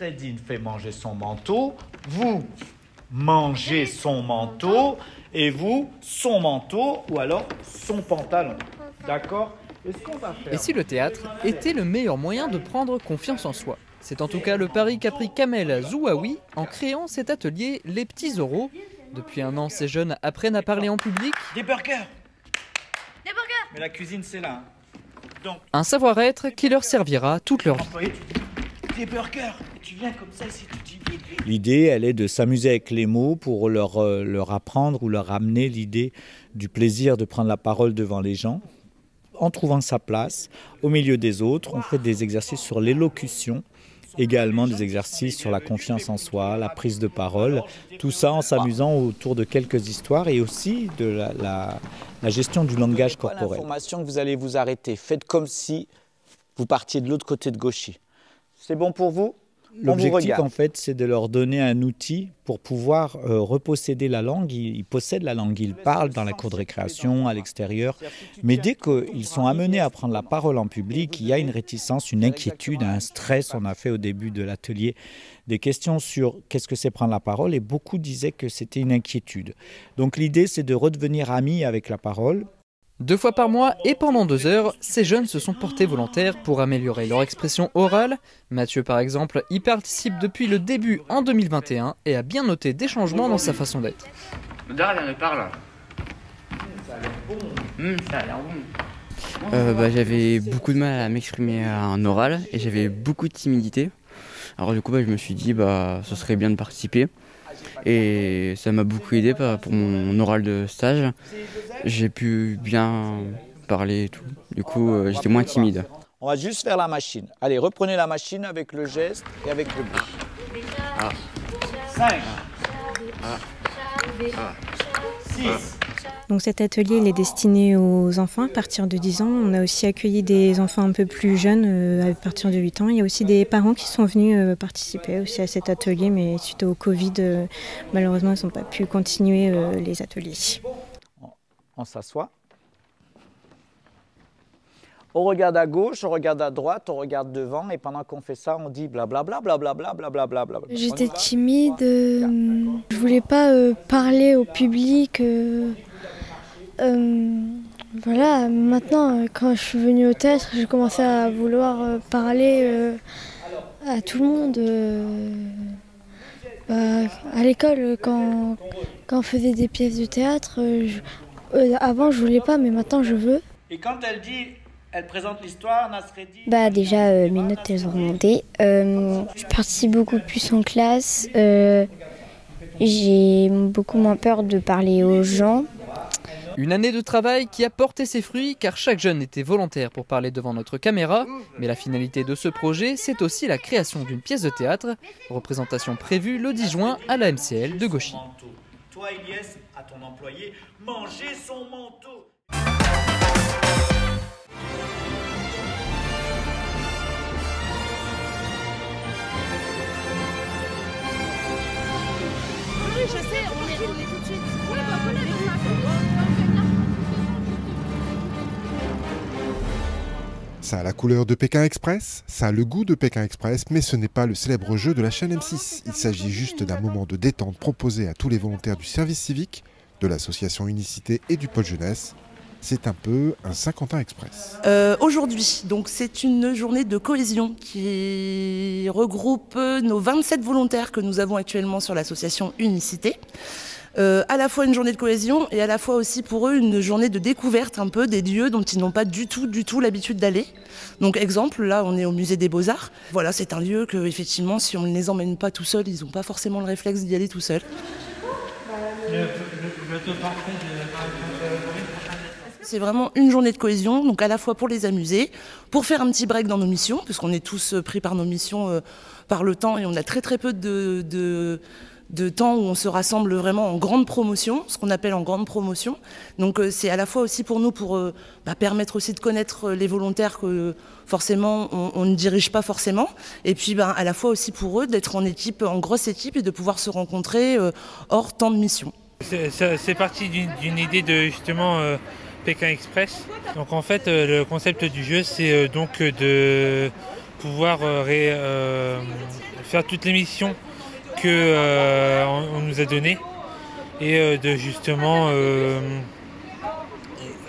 Nasreddin fait manger son manteau, vous mangez son manteau, et vous, son manteau, ou alors son pantalon. D'accord ? Et ce qu'on va faire... Et si le théâtre était le meilleur moyen de prendre confiance en soi ? C'est en tout cas le pari qu'a pris Kamel Zouaoui en créant cet atelier Les Petits Oraux. Depuis 1 an, ces jeunes apprennent à parler en public. Des burgers. Mais la cuisine, c'est là. Donc, un savoir-être qui leur servira toute leur vie. Des burgers. Tu viens comme ça ici, tu dis... L'idée, elle est de s'amuser avec les mots pour leur apprendre ou leur amener l'idée du plaisir de prendre la parole devant les gens, en trouvant sa place au milieu des autres. On fait des exercices sur l'élocution, également des exercices sur la confiance en soi, la prise de parole, tout ça en s'amusant autour de quelques histoires et aussi de la gestion du langage corporel. L'information que vous allez vous arrêter, faites comme si vous partiez de l'autre côté de Gauchy. C'est bon pour vous ? L'objectif, en fait, c'est de leur donner un outil pour pouvoir reposséder la langue. Ils possèdent la langue, ils parlent dans la cour de récréation, à l'extérieur. Mais dès qu'ils sont amenés à prendre la parole en public, il y a une réticence, une inquiétude, un stress. On a fait au début de l'atelier des questions sur qu'est-ce que c'est prendre la parole et beaucoup disaient que c'était une inquiétude. Donc l'idée, c'est de redevenir amis avec la parole. 2 fois par mois et pendant 2 heures, ces jeunes se sont portés volontaires pour améliorer leur expression orale. Mathieu, par exemple, y participe depuis le début en 2021 et a bien noté des changements dans sa façon d'être. Dara vient de parler. Ça a l'air bon. Ça a l'air bon. J'avais beaucoup de mal à m'exprimer en oral et j'avais beaucoup de timidité. Alors du coup, je me suis dit ce serait bien de participer. Et ça m'a beaucoup aidé pour mon oral de stage. J'ai pu bien parler et tout. Du coup, j'étais moins timide. On va juste faire la machine. Allez, reprenez la machine avec le geste et avec le bruit. 5. 6. Donc cet atelier il est destiné aux enfants à partir de 10 ans. On a aussi accueilli des enfants un peu plus jeunes à partir de 8 ans. Il y a aussi des parents qui sont venus participer aussi à cet atelier, mais suite au Covid, malheureusement, ils n'ont pas pu continuer les ateliers. On s'assoit. On regarde à gauche, on regarde à droite, on regarde devant et pendant qu'on fait ça, on dit blablabla, blablabla, blablabla. J'étais timide, je voulais pas parler au public. Voilà, maintenant, quand je suis venue au théâtre, j'ai commencé à vouloir parler à tout le monde. À l'école, quand on faisait des pièces de théâtre, avant je voulais pas, mais maintenant je veux. Et quand elle dit, elle présente l'histoire, Nasreddin... Déjà, mes notes elles ont remonté. Je participe beaucoup plus en classe. J'ai beaucoup moins peur de parler aux gens. Une année de travail qui a porté ses fruits car chaque jeune était volontaire pour parler devant notre caméra. Mais la finalité de ce projet, c'est aussi la création d'une pièce de théâtre. Représentation prévue le 10 juin à la MCL de Gauchy. Toi, Ilyes, à ton employé, mangez son manteau. Oui, je sais, on est tout de suite. Ça a la couleur de Pékin Express, ça a le goût de Pékin Express, mais ce n'est pas le célèbre jeu de la chaîne M6. Il s'agit juste d'un moment de détente proposé à tous les volontaires du service civique, de l'association Unicité et du pôle jeunesse. C'est un peu un Saint-Quentin Express. Aujourd'hui, donc c'est une journée de cohésion qui regroupe nos 27 volontaires que nous avons actuellement sur l'association Unicité. À la fois une journée de cohésion et à la fois aussi pour eux une journée de découverte un peu des lieux dont ils n'ont pas du tout l'habitude d'aller. Donc exemple, là on est au musée des Beaux-Arts. Voilà, c'est un lieu que effectivement si on ne les emmène pas tout seuls, ils n'ont pas forcément le réflexe d'y aller tout seuls. C'est vraiment une journée de cohésion, donc à la fois pour les amuser, pour faire un petit break dans nos missions, parce qu'on est tous pris par nos missions par le temps et on a très peu de temps où on se rassemble vraiment en grande promotion, ce qu'on appelle en grande promotion. Donc c'est à la fois aussi pour nous pour permettre aussi de connaître les volontaires que forcément on ne dirige pas forcément, et puis à la fois aussi pour eux d'être en équipe, en grosse équipe et de pouvoir se rencontrer hors temps de mission. C'est parti d'une idée de justement Pékin Express. Donc en fait le concept du jeu c'est donc de pouvoir faire toutes les missions qu'on nous a données et de justement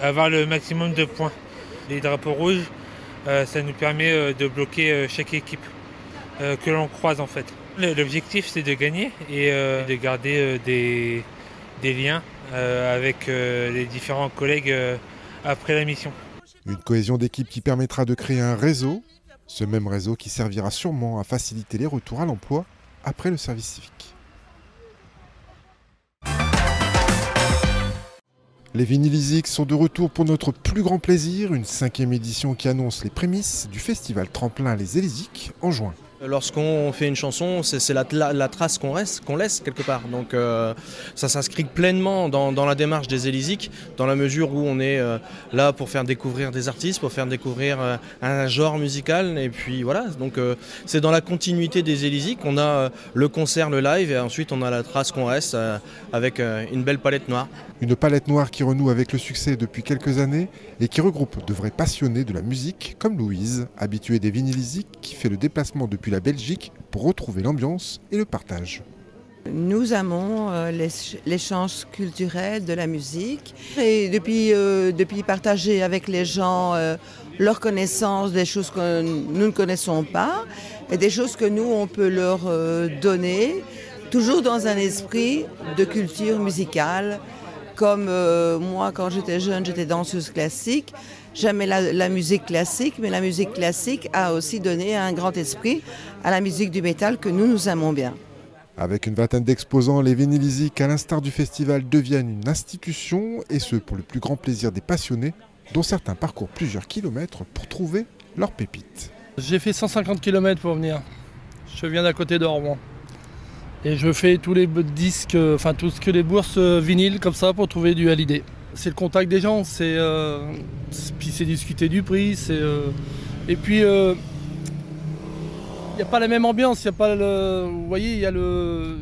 avoir le maximum de points. Les drapeaux rouges, ça nous permet de bloquer chaque équipe que l'on croise en fait. L'objectif c'est de gagner et de garder des liens avec les différents collègues après la mission. Une cohésion d'équipe qui permettra de créer un réseau, ce même réseau qui servira sûrement à faciliter les retours à l'emploi après le service civique. Les Vinylisiques sont de retour pour notre plus grand plaisir, une 5e édition qui annonce les prémices du festival Tremplin Les Élisiques en juin. Lorsqu'on fait une chanson, c'est la trace qu'on laisse quelque part. Donc ça s'inscrit pleinement dans la démarche des Élisiques, dans la mesure où on est là pour faire découvrir des artistes, pour faire découvrir un genre musical. Et puis voilà, donc c'est dans la continuité des Élisiques. On a le concert, le live, et ensuite on a la trace qu'on reste avec une belle palette noire. Une palette noire qui renoue avec le succès depuis quelques années et qui regroupe de vrais passionnés de la musique comme Louise, habituée des Vinylisiques, qui fait le déplacement depuis la Belgique pour retrouver l'ambiance et le partage. Nous aimons l'échange culturel de la musique et depuis partager avec les gens leur connaissance des choses que nous ne connaissons pas et des choses que nous on peut leur donner, toujours dans un esprit de culture musicale. Comme moi, quand j'étais jeune, j'étais danseuse classique. J'aimais la musique classique, mais la musique classique a aussi donné un grand esprit à la musique du métal que nous aimons bien. Avec une vingtaine d'exposants, les Vinylisiques, à l'instar du festival, deviennent une institution, et ce pour le plus grand plaisir des passionnés, dont certains parcourent plusieurs kilomètres pour trouver leur pépite. J'ai fait 150 km pour venir. Je viens d'à côté de Rouen. Et je fais tous les disques, enfin tout ce que les bourses vinyles comme ça pour trouver du Hallyday. C'est le contact des gens, puis c'est discuter du prix, et puis il n'y a pas la même ambiance, il y a pas vous voyez, il y a le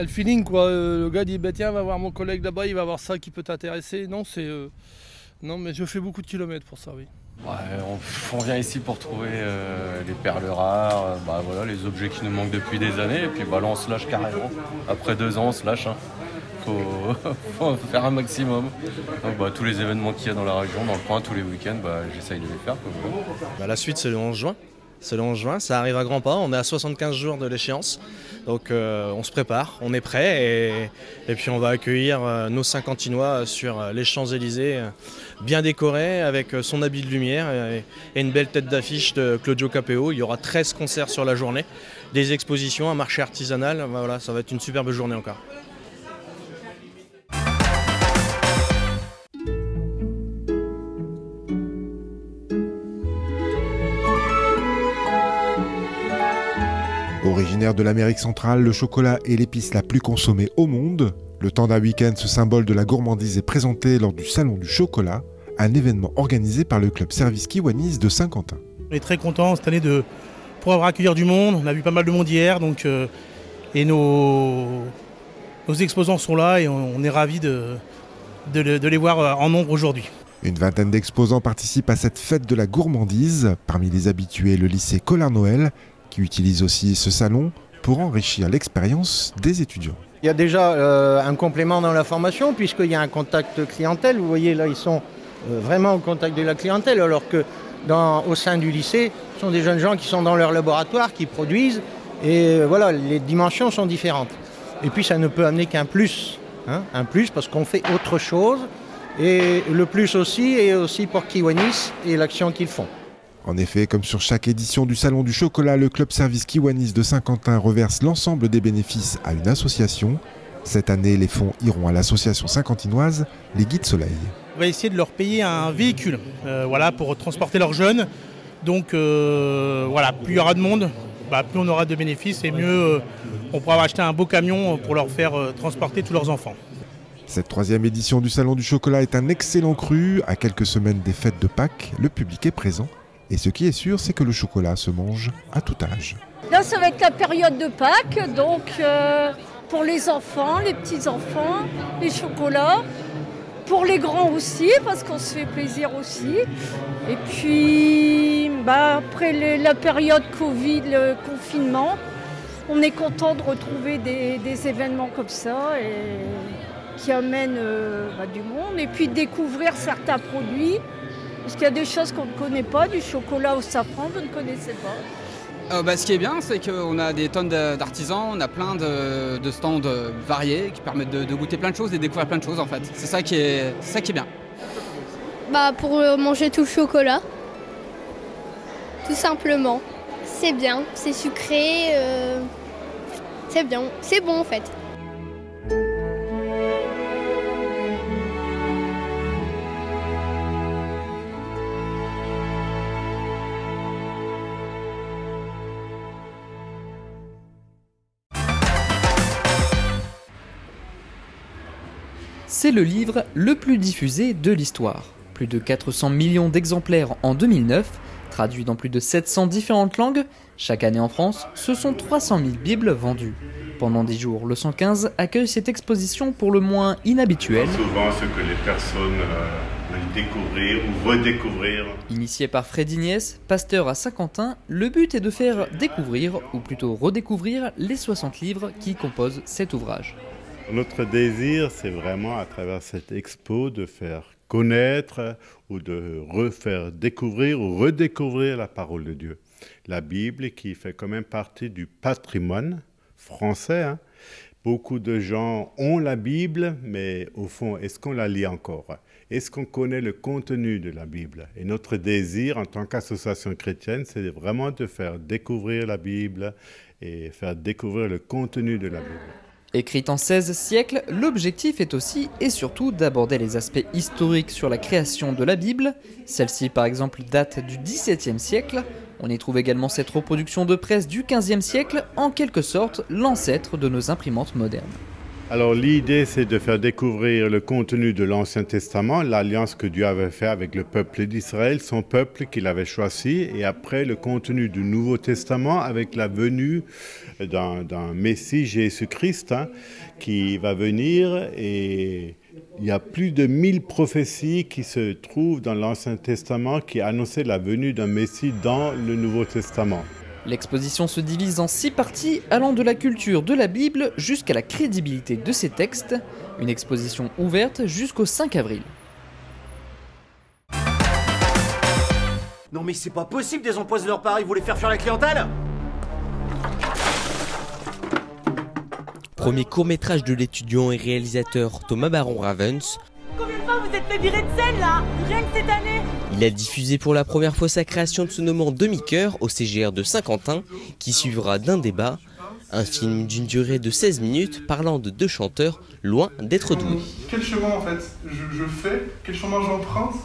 feeling quoi. Le gars dit bah, tiens, va voir mon collègue là-bas, il va voir ça qui peut t'intéresser. Non, non, mais je fais beaucoup de kilomètres pour ça, oui. Ouais, on vient ici pour trouver les perles rares, voilà, les objets qui nous manquent depuis des années, et puis là on se lâche carrément. Après 2 ans on se lâche, hein. Faut faire un maximum. Donc tous les événements qu'il y a dans la région, dans le coin, tous les week-ends, j'essaye de les faire. La suite c'est le 11 juin. C'est le 11 juin, ça arrive à grands pas, on est à 75 jours de l'échéance, donc on se prépare, on est prêt et puis on va accueillir nos Saint-Quentinois sur les Champs-Élysées, bien décorés avec son habit de lumière et une belle tête d'affiche de Claudio Capéo. Il y aura 13 concerts sur la journée, des expositions, un marché artisanal, voilà, ça va être une superbe journée encore. Originaire de l'Amérique centrale, le chocolat est l'épice la plus consommée au monde. Le temps d'un week-end, ce symbole de la gourmandise est présenté lors du Salon du Chocolat, un événement organisé par le club Service Kiwanis de Saint-Quentin. On est très contents cette année de pouvoir accueillir du monde. On a vu pas mal de monde hier, et nos exposants sont là et on est ravis de les voir en nombre aujourd'hui. Une vingtaine d'exposants participent à cette fête de la gourmandise. Parmi les habitués, le lycée Collard-Noël, qui utilise aussi ce salon pour enrichir l'expérience des étudiants. Il y a déjà un complément dans la formation puisqu'il y a un contact clientèle. Vous voyez là, ils sont vraiment au contact de la clientèle, alors que au sein du lycée, ce sont des jeunes gens qui sont dans leur laboratoire, qui produisent, et voilà, les dimensions sont différentes. Et puis ça ne peut amener qu'un plus, un plus parce qu'on fait autre chose, et le plus aussi est aussi pour Kiwanis et l'action qu'ils font. En effet, comme sur chaque édition du Salon du Chocolat, le club Service Kiwanis de Saint-Quentin reverse l'ensemble des bénéfices à une association. Cette année, les fonds iront à l'association saint-quentinoise Les Guides Soleil. On va essayer de leur payer un véhicule pour transporter leurs jeunes. Donc plus il y aura de monde, plus on aura de bénéfices et mieux on pourra acheter un beau camion pour leur faire transporter tous leurs enfants. Cette 3e édition du Salon du Chocolat est un excellent cru. À quelques semaines des fêtes de Pâques, le public est présent. Et ce qui est sûr, c'est que le chocolat se mange à tout âge. Là, ça va être la période de Pâques, donc pour les enfants, les petits-enfants, les chocolats. pour les grands aussi, parce qu'on se fait plaisir aussi. Et puis, après la période Covid, le confinement, on est content de retrouver des événements comme ça et qui amènent du monde. Et puis de découvrir certains produits, parce qu'il y a des choses qu'on ne connaît pas, du chocolat au safran, je ne connaissais pas. Ce qui est bien, c'est qu'on a des tonnes d'artisans, on a plein de stands variés qui permettent de goûter plein de choses et de découvrir plein de choses en fait. C'est ça qui est bien. Pour manger tout le chocolat, tout simplement. C'est bien, c'est sucré, c'est bien, c'est bon en fait. C'est le livre le plus diffusé de l'histoire. Plus de 400 millions d'exemplaires en 2009, traduit dans plus de 700 différentes langues. Chaque année en France, ce sont 300 000 Bibles vendues. Pendant 10 jours, le 115 accueille cette exposition pour le moins inhabituelle. Souvent ce que les personnes veulent découvrir ou redécouvrir. Initié par Fred Niès, pasteur à Saint-Quentin, le but est de faire découvrir, ou plutôt redécouvrir, les 60 livres qui composent cet ouvrage. Notre désir, c'est vraiment à travers cette expo de faire connaître ou de refaire découvrir ou redécouvrir la parole de Dieu. La Bible qui fait quand même partie du patrimoine français. Beaucoup de gens ont la Bible, mais au fond, est-ce qu'on la lit encore? Est-ce qu'on connaît le contenu de la Bible? Et notre désir en tant qu'association chrétienne, c'est vraiment de faire découvrir la Bible et faire découvrir le contenu de la Bible. Écrite en 16 siècles, l'objectif est aussi et surtout d'aborder les aspects historiques sur la création de la Bible. Celle-ci, par exemple, date du XVIIe siècle. On y trouve également cette reproduction de presse du XVe siècle, en quelque sorte l'ancêtre de nos imprimantes modernes. Alors l'idée, c'est de faire découvrir le contenu de l'Ancien Testament, l'alliance que Dieu avait fait avec le peuple d'Israël, son peuple qu'il avait choisi, et après le contenu du Nouveau Testament avec la venue d'un Messie, Jésus-Christ, qui va venir. Et il y a plus de 1000 prophéties qui se trouvent dans l'Ancien Testament qui annonçaient la venue d'un Messie dans le Nouveau Testament. L'exposition se divise en 6 parties allant de la culture de la Bible jusqu'à la crédibilité de ses textes. Une exposition ouverte jusqu'au 5 avril. Non mais c'est pas possible des empoisonneurs pareils, vous voulez faire fuir la clientèle? Premier court-métrage de l'étudiant et réalisateur Thomas Baron Ravens. Combien de fois vous êtes fait virer de scène là? Rien que cette année? Il a diffusé pour la première fois sa création de se nommant Demi-Cœur au CGR de Saint-Quentin, qui suivra d'un débat, un film d'une durée de 16 minutes parlant de 2 chanteurs loin d'être doués. Quel chemin en fait je fais, quel chemin j'emprunte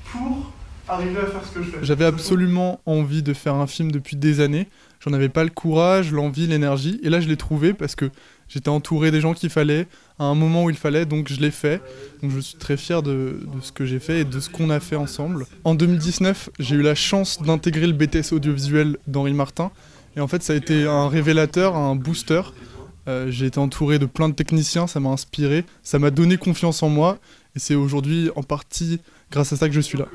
pour arriver à faire ce que je fais? J'avais absolument envie de faire un film depuis des années, j'en avais pas le courage, l'envie, l'énergie, et là je l'ai trouvé parce que j'étais entouré des gens qu'il fallait, à un moment où il fallait, donc je l'ai fait. Donc je suis très fier de ce que j'ai fait et de ce qu'on a fait ensemble. En 2019, j'ai eu la chance d'intégrer le BTS audiovisuel d'Henri Martin. Et en fait, ça a été un révélateur, un booster. J'ai été entouré de plein de techniciens, ça m'a inspiré, ça m'a donné confiance en moi. Et c'est aujourd'hui en partie grâce à ça que je suis là.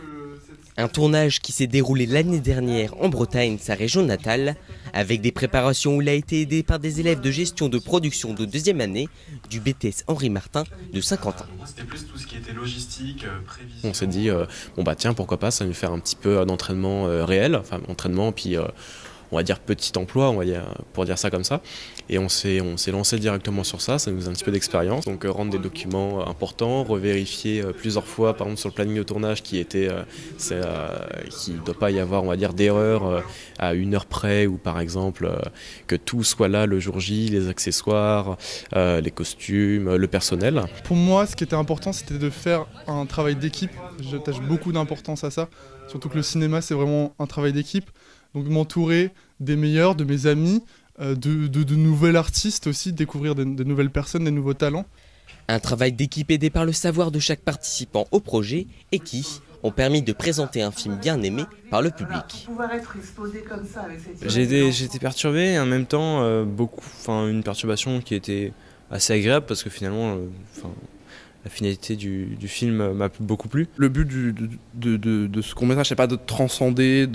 Un tournage qui s'est déroulé l'année dernière en Bretagne, sa région natale, avec des préparations où il a été aidé par des élèves de gestion de production de 2e année du BTS Henri Martin de Saint-Quentin. C'était plus tout ce qui était logistique, prévision. On s'est dit, tiens, pourquoi pas, ça va nous faire un petit peu d'entraînement réel, enfin entraînement, puis on va dire petit emploi, pour dire ça comme ça. Et on s'est lancé directement sur ça, ça nous a un petit peu d'expérience. Donc rendre des documents importants, revérifier plusieurs fois, par exemple sur le planning de tournage qu'il ne doit pas y avoir, on va dire, d'erreur à 1 heure près, ou par exemple que tout soit là le jour J, les accessoires, les costumes, le personnel. Pour moi, ce qui était important, c'était de faire un travail d'équipe. J'attache beaucoup d'importance à ça, surtout que le cinéma, c'est vraiment un travail d'équipe. Donc m'entourer des meilleurs, de mes amis, de nouveaux artistes aussi, découvrir de nouvelles personnes, des nouveaux talents. Un travail d'équipe aidé par le savoir de chaque participant au projet et qui ont permis de présenter un film bien aimé par le public. J'étais perturbé et en même temps une perturbation qui était assez agréable parce que finalement la finalité du film m'a beaucoup plu. Le but de ce court-métrage, c'est pas de transcender,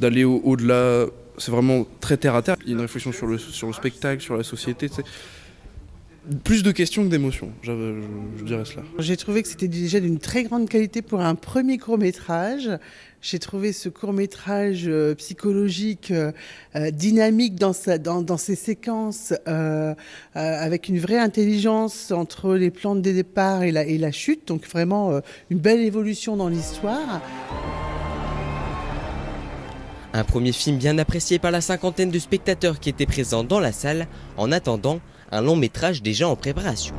d'aller au-delà. C'est vraiment très terre à terre. Il y a une réflexion sur le spectacle, sur la société. Plus de questions que d'émotions, je dirais cela. J'ai trouvé que c'était déjà d'une très grande qualité pour un premier court-métrage. J'ai trouvé ce court-métrage psychologique, dynamique dans ses séquences, avec une vraie intelligence entre les plans de départ et la chute. Donc vraiment une belle évolution dans l'histoire. Un premier film bien apprécié par la cinquantaine de spectateurs qui étaient présents dans la salle, en attendant un long métrage déjà en préparation.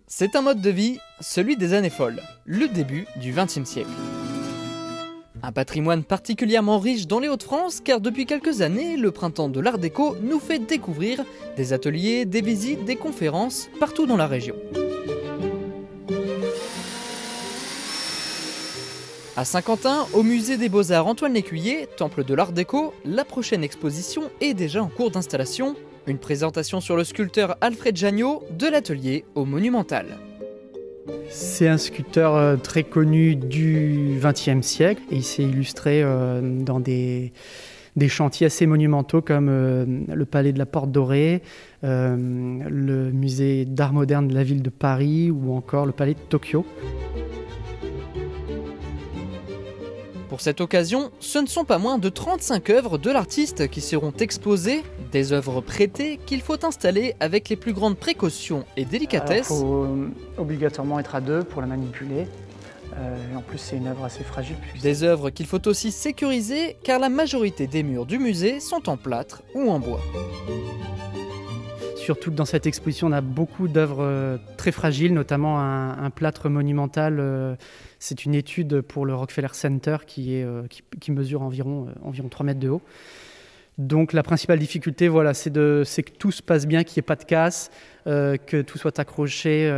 C'est un mode de vie, celui des années folles, le début du XXe siècle. Un patrimoine particulièrement riche dans les Hauts-de-France, car depuis quelques années, le printemps de l'Art déco nous fait découvrir des ateliers, des visites, des conférences partout dans la région. À Saint-Quentin, au musée des Beaux-Arts Antoine Lécuyer, temple de l'Art déco, la prochaine exposition est déjà en cours d'installation. Une présentation sur le sculpteur Alfred Jagnot, de l'atelier au monumental. C'est un sculpteur très connu du XXe siècle et il s'est illustré dans des chantiers assez monumentaux comme le Palais de la Porte Dorée, le musée d'art moderne de la ville de Paris ou encore le Palais de Tokyo. Pour cette occasion, ce ne sont pas moins de 35 œuvres de l'artiste qui seront exposées, des œuvres prêtées qu'il faut installer avec les plus grandes précautions et délicatesse. Il faut obligatoirement être à deux pour la manipuler. En plus, c'est une œuvre assez fragile. Des œuvres qu'il faut aussi sécuriser car la majorité des murs du musée sont en plâtre ou en bois. Surtout que dans cette exposition, on a beaucoup d'œuvres très fragiles, notamment un plâtre monumental. C'est une étude pour le Rockefeller Center qui mesure environ 3 mètres de haut. Donc la principale difficulté, voilà, c'est que tout se passe bien, qu'il n'y ait pas de casse, que tout soit accroché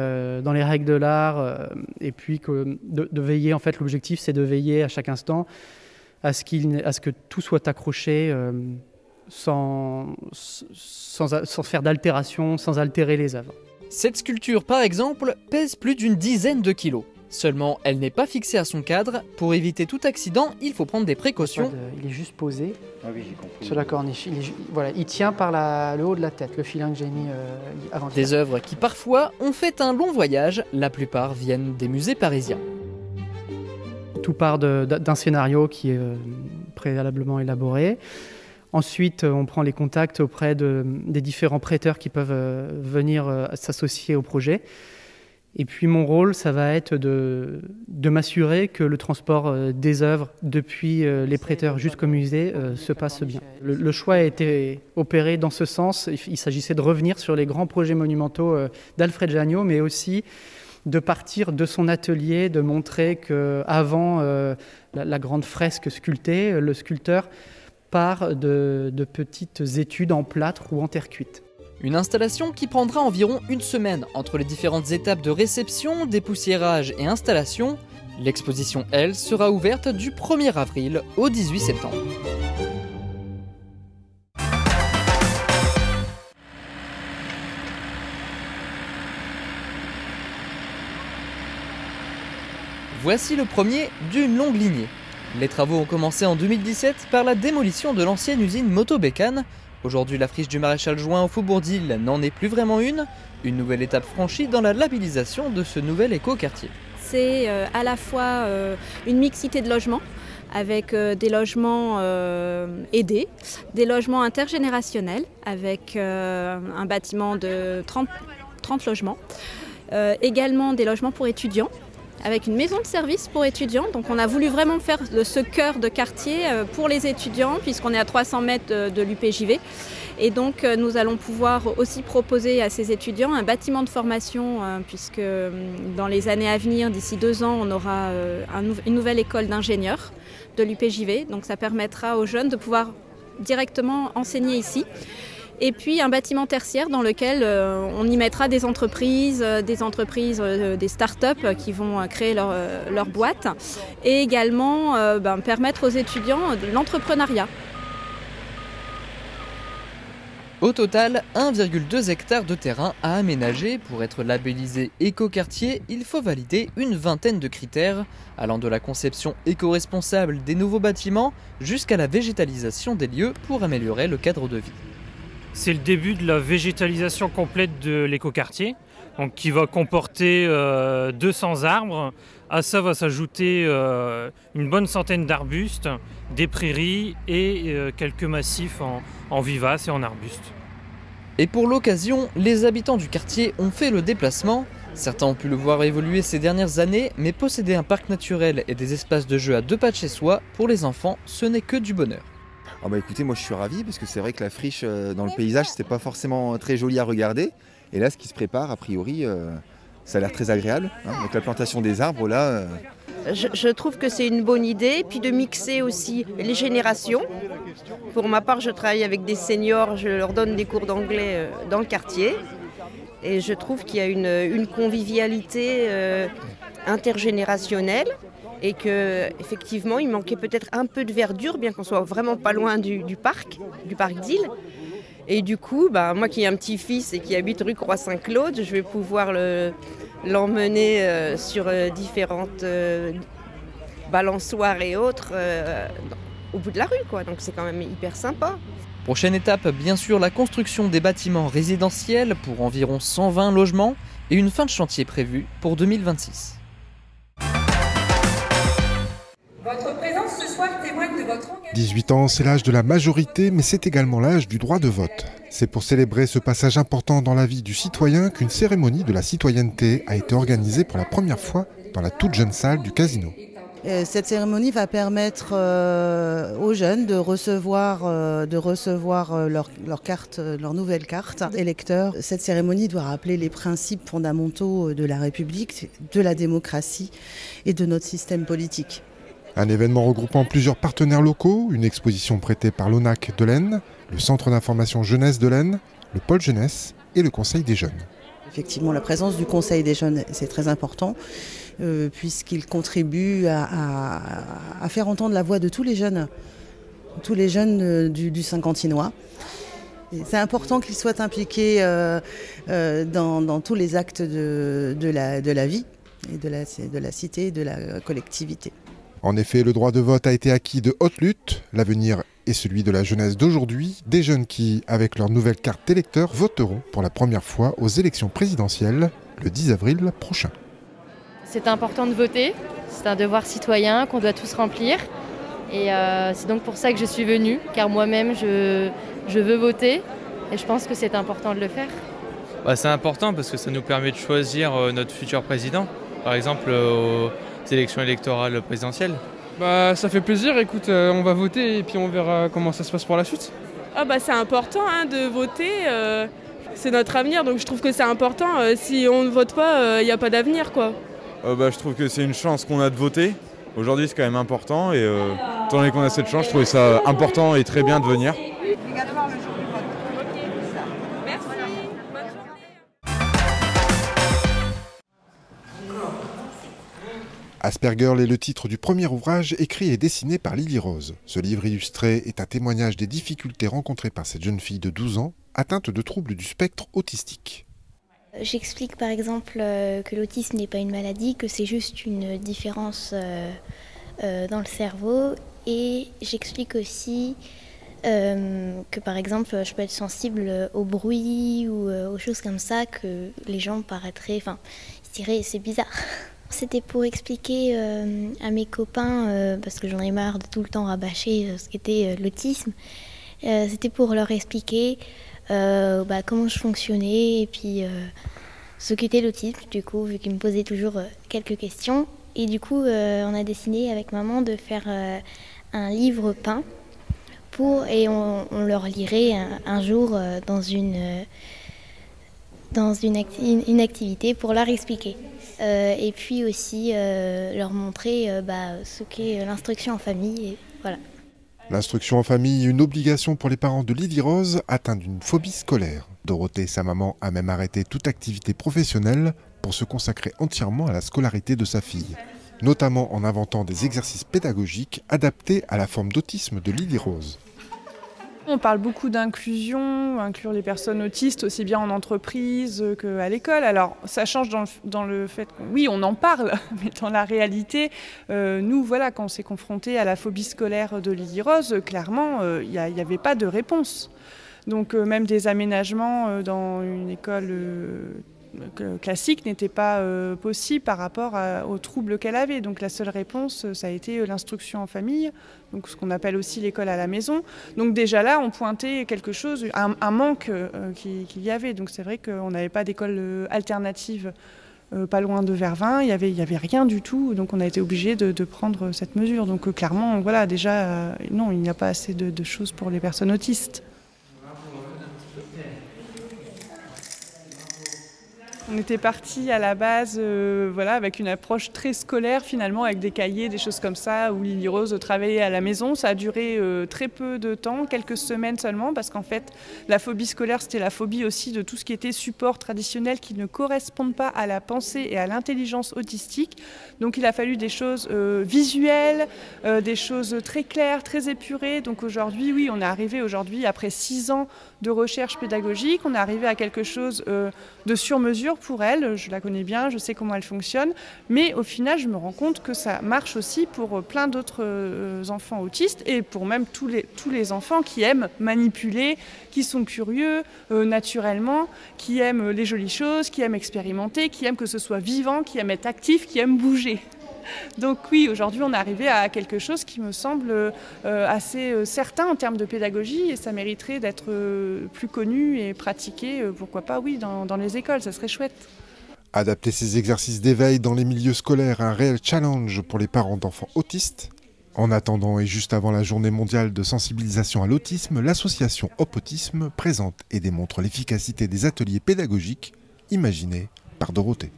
dans les règles de l'art, et puis de veiller, en fait, l'objectif, c'est de veiller à chaque instant à ce que tout soit accroché sans faire d'altération, sans altérer les œuvres. Cette sculpture, par exemple, pèse plus d'une dizaine de kilos. Seulement, elle n'est pas fixée à son cadre. Pour éviter tout accident, il faut prendre des précautions. Il est juste posé oui, j'ai compris. sur la corniche. Il tient par le haut de la tête, le filin que j'ai mis avant. Des œuvres qui parfois ont fait un long voyage. La plupart viennent des musées parisiens. Tout part d'un scénario qui est préalablement élaboré. Ensuite, on prend les contacts auprès des différents prêteurs qui peuvent venir s'associer au projet. Et puis mon rôle, ça va être de m'assurer que le transport des œuvres depuis les prêteurs jusqu'au musée se passe bien. Le choix a été opéré dans ce sens. Il s'agissait de revenir sur les grands projets monumentaux d'Alfred Jagnot, mais aussi de partir de son atelier, de montrer qu'avant la grande fresque sculptée, le sculpteur part de petites études en plâtre ou en terre cuite. Une installation qui prendra environ une semaine entre les différentes étapes de réception, dépoussiérage et installation. L'exposition, elle, sera ouverte du 1er avril au 18 septembre. Voici le premier d'une longue lignée. Les travaux ont commencé en 2017 par la démolition de l'ancienne usine Moto-Bécane. Aujourd'hui, la friche du Maréchal Juin au Faubourg d'Ille n'en est plus vraiment une. Une nouvelle étape franchie dans la labellisation de ce nouvel éco-quartier. C'est à la fois une mixité de logements, avec des logements aidés, des logements intergénérationnels, avec un bâtiment de 30 logements, également des logements pour étudiants, avec une maison de service pour étudiants. Donc on a voulu vraiment faire de ce cœur de quartier pour les étudiants, puisqu'on est à 300 mètres de l'UPJV. Et donc nous allons pouvoir aussi proposer à ces étudiants un bâtiment de formation, puisque dans les années à venir, d'ici 2 ans, on aura une nouvelle école d'ingénieurs de l'UPJV. Donc ça permettra aux jeunes de pouvoir directement enseigner ici. Et puis un bâtiment tertiaire dans lequel on y mettra des entreprises, des start-up qui vont créer leur boîte et également permettre aux étudiants de l'entrepreneuriat. Au total, 1,2 hectare de terrain à aménager. Pour être labellisé écoquartier, il faut valider une vingtaine de critères, allant de la conception éco-responsable des nouveaux bâtiments jusqu'à la végétalisation des lieux pour améliorer le cadre de vie. C'est le début de la végétalisation complète de l'écoquartier, donc qui va comporter 200 arbres. À ça va s'ajouter une bonne centaine d'arbustes, des prairies et quelques massifs en vivaces et en arbustes. Et pour l'occasion, les habitants du quartier ont fait le déplacement. Certains ont pu le voir évoluer ces dernières années, mais posséder un parc naturel et des espaces de jeu à 2 pas de chez soi, pour les enfants, ce n'est que du bonheur. Ah bah écoutez, moi je suis ravi parce que c'est vrai que la friche dans le paysage c'était pas forcément très joli à regarder. Et là ce qui se prépare a priori ça a l'air très agréable. Donc la plantation des arbres là. Je trouve que c'est une bonne idée, puis de mixer aussi les générations. Pour ma part je travaille avec des seniors, je leur donne des cours d'anglais dans le quartier. Et je trouve qu'il y a une convivialité intergénérationnelle. Et qu'effectivement, il manquait peut-être un peu de verdure, bien qu'on soit vraiment pas loin du parc d'Île. Et du coup, moi qui ai un petit-fils et qui habite rue Croix-Saint-Claude, je vais pouvoir l'emmener sur différentes balançoires et autres au bout de la rue, quoi. Donc c'est quand même hyper sympa. Prochaine étape, bien sûr, la construction des bâtiments résidentiels pour environ 120 logements et une fin de chantier prévue pour 2026. Votre présence ce soir témoigne de votre engagement. 18 ans, c'est l'âge de la majorité, mais c'est également l'âge du droit de vote. C'est pour célébrer ce passage important dans la vie du citoyen qu'une cérémonie de la citoyenneté a été organisée pour la première fois dans la toute jeune salle du Casino. Cette cérémonie va permettre aux jeunes de recevoir leur carte, leur nouvelle carte électeur. Cette cérémonie doit rappeler les principes fondamentaux de la République, de la démocratie et de notre système politique. Un événement regroupant plusieurs partenaires locaux, une exposition prêtée par l'ONAC de l'Aisne, le Centre d'information jeunesse de l'Aisne, le pôle jeunesse et le Conseil des jeunes. Effectivement, la présence du Conseil des jeunes, c'est très important, puisqu'il contribue à faire entendre la voix de tous les jeunes du Saint-Quentinois. C'est important qu'ils soient impliqués dans tous les actes de la vie, et de la cité et de la collectivité. En effet, le droit de vote a été acquis de haute lutte. L'avenir est celui de la jeunesse d'aujourd'hui, des jeunes qui, avec leur nouvelle carte d'électeur, voteront pour la première fois aux élections présidentielles le 10 avril prochain. C'est important de voter, c'est un devoir citoyen qu'on doit tous remplir. Et c'est donc pour ça que je suis venue, car moi-même je veux voter et je pense que c'est important de le faire. C'est important parce que ça nous permet de choisir notre futur président, par exemple aux élections électorales présidentielles. Ça fait plaisir, écoute, on va voter et puis on verra comment ça se passe pour la suite. C'est important de voter, c'est notre avenir, donc je trouve que c'est important. Si on ne vote pas, il n'y a pas d'avenir, quoi. Je trouve que c'est une chance qu'on a de voter. Aujourd'hui, c'est quand même important et étant donné qu'on a cette chance, je trouvais ça important et très bien de venir. Aspergirl est le titre du premier ouvrage écrit et dessiné par Lily Rose. Ce livre illustré est un témoignage des difficultés rencontrées par cette jeune fille de 12 ans, atteinte de troubles du spectre autistique. J'explique par exemple que l'autisme n'est pas une maladie, que c'est juste une différence dans le cerveau. Et j'explique aussi que par exemple je peux être sensible au bruit ou aux choses comme ça, que les gens paraîtraient, ils diraient c'est bizarre. C'était pour expliquer à mes copains, parce que j'en ai marre de tout le temps rabâcher ce qu'était l'autisme, c'était pour leur expliquer comment je fonctionnais et puis ce qu'était l'autisme, du coup, vu qu'ils me posaient toujours quelques questions. Et du coup, on a décidé avec maman de faire un livre peint et on leur lirait un jour dans une activité pour leur expliquer. Et puis aussi leur montrer ce qu'est l'instruction en famille. Et voilà. L'instruction en famille, une obligation pour les parents de Lily Rose atteints d'une phobie scolaire. Dorothée, sa maman, a même arrêté toute activité professionnelle pour se consacrer entièrement à la scolarité de sa fille, notamment en inventant des exercices pédagogiques adaptés à la forme d'autisme de Lily Rose. On parle beaucoup d'inclusion, inclure les personnes autistes aussi bien en entreprise qu'à l'école. Alors ça change dans le fait que oui, on en parle, mais dans la réalité, nous, voilà, quand on s'est confronté à la phobie scolaire de Lily Rose, clairement, il n'y avait pas de réponse. Donc même des aménagements dans une école classique n'était pas possible par rapport aux troubles qu'elle avait. Donc la seule réponse, ça a été l'instruction en famille, donc ce qu'on appelle aussi l'école à la maison. Donc déjà là, on pointait quelque chose, un manque qu'il y avait. Donc c'est vrai qu'on n'avait pas d'école alternative pas loin de Vervins, il y avait rien du tout. Donc on a été obligé de prendre cette mesure. Donc clairement, voilà, déjà, non, il n'y a pas assez de choses pour les personnes autistes. On était parti à la base voilà, avec une approche très scolaire finalement, avec des cahiers, des choses comme ça, où Lily Rose travaillait à la maison. Ça a duré très peu de temps, quelques semaines seulement, parce qu'en fait, la phobie scolaire, c'était la phobie aussi de tout ce qui était support traditionnel qui ne correspondent pas à la pensée et à l'intelligence autistique. Donc il a fallu des choses visuelles, des choses très claires, très épurées. Donc aujourd'hui, oui, on est arrivé aujourd'hui, après 6 ans de recherche pédagogique, on est arrivé à quelque chose de sur-mesure pour elle. Je la connais bien, je sais comment elle fonctionne, mais au final, je me rends compte que ça marche aussi pour plein d'autres enfants autistes et pour même tous les enfants qui aiment manipuler, qui sont curieux naturellement, qui aiment les jolies choses, qui aiment expérimenter, qui aiment que ce soit vivant, qui aiment être actif, qui aiment bouger. Donc oui, aujourd'hui on est arrivé à quelque chose qui me semble assez certain en termes de pédagogie et ça mériterait d'être plus connu et pratiqué, pourquoi pas, oui, dans les écoles, ça serait chouette. Adapter ces exercices d'éveil dans les milieux scolaires, un réel challenge pour les parents d'enfants autistes. En attendant et juste avant la journée mondiale de sensibilisation à l'autisme, l'association Hop Autisme présente et démontre l'efficacité des ateliers pédagogiques imaginés par Dorothée.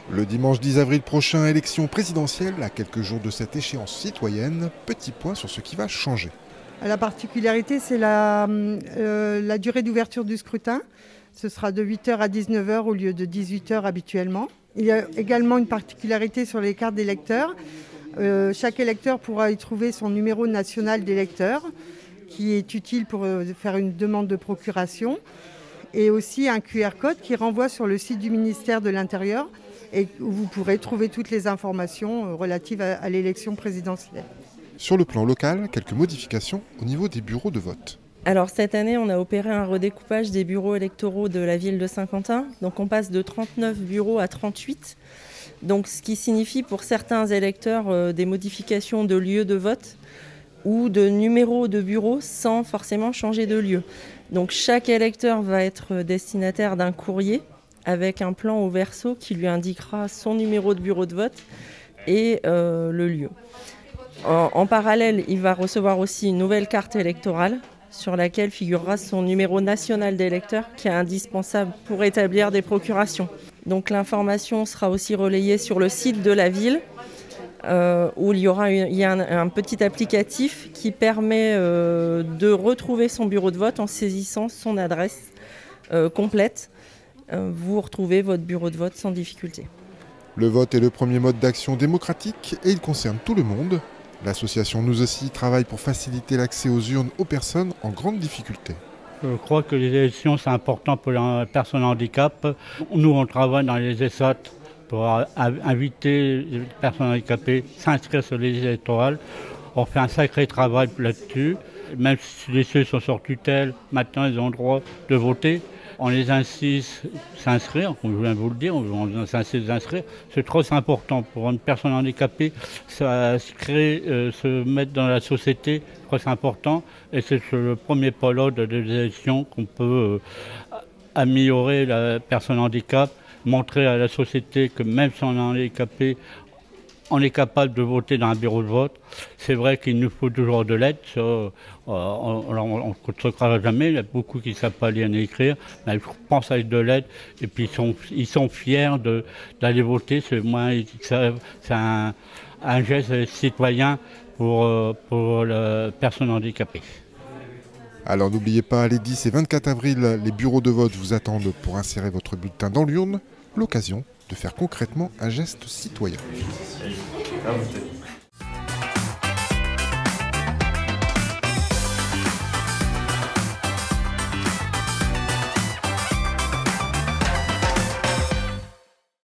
Le dimanche 10 avril prochain, élection présidentielle, à quelques jours de cette échéance citoyenne, petit point sur ce qui va changer. La particularité, c'est la durée d'ouverture du scrutin. Ce sera de 8h à 19h au lieu de 18h habituellement. Il y a également une particularité sur les cartes d'électeurs. Chaque électeur pourra y trouver son numéro national d'électeur, qui est utile pour faire une demande de procuration, et aussi un QR code qui renvoie sur le site du ministère de l'Intérieur, et où vous pourrez trouver toutes les informations relatives à l'élection présidentielle. Sur le plan local, quelques modifications au niveau des bureaux de vote. Alors cette année, on a opéré un redécoupage des bureaux électoraux de la ville de Saint-Quentin. Donc on passe de 39 bureaux à 38. Donc ce qui signifie pour certains électeurs des modifications de lieu de vote ou de numéro de bureau sans forcément changer de lieu. Donc chaque électeur va être destinataire d'un courrier avec un plan au verso qui lui indiquera son numéro de bureau de vote et le lieu. En parallèle, il va recevoir aussi une nouvelle carte électorale sur laquelle figurera son numéro national d'électeur qui est indispensable pour établir des procurations. Donc l'information sera aussi relayée sur le site de la ville où il y a un petit applicatif qui permet de retrouver son bureau de vote en saisissant son adresse complète. Vous retrouvez votre bureau de vote sans difficulté. Le vote est le premier mode d'action démocratique et il concerne tout le monde. L'association Nous aussi travaille pour faciliter l'accès aux urnes aux personnes en grande difficulté. Je crois que les élections, c'est important pour les personnes handicapées. Nous, on travaille dans les ESAT pour inviter les personnes handicapées à s'inscrire sur les électorales. On fait un sacré travail là-dessus. Même si les ceux sont sur tutelle, maintenant ils ont le droit de voter. On les insiste à s'inscrire, comme je viens de vous le dire, on les insiste à s'inscrire. C'est trop important pour une personne handicapée, s'inscrire, se mettre dans la société, je crois que c'est important. Et c'est le premier pôle de l'élection qu'on peut améliorer la personne handicapée, montrer à la société que même si on est handicapé, on est capable de voter dans un bureau de vote. C'est vrai qu'il nous faut toujours de l'aide. On ne se croira jamais. Il y a beaucoup qui ne savent pas lire ni écrire. Mais je pense avec de l'aide. Et puis ils sont fiers d'aller voter. C'est un geste citoyen pour la personne handicapée. Alors n'oubliez pas, les 10 et 24 avril, les bureaux de vote vous attendent pour insérer votre bulletin dans l'urne. L'occasion de faire concrètement un geste citoyen.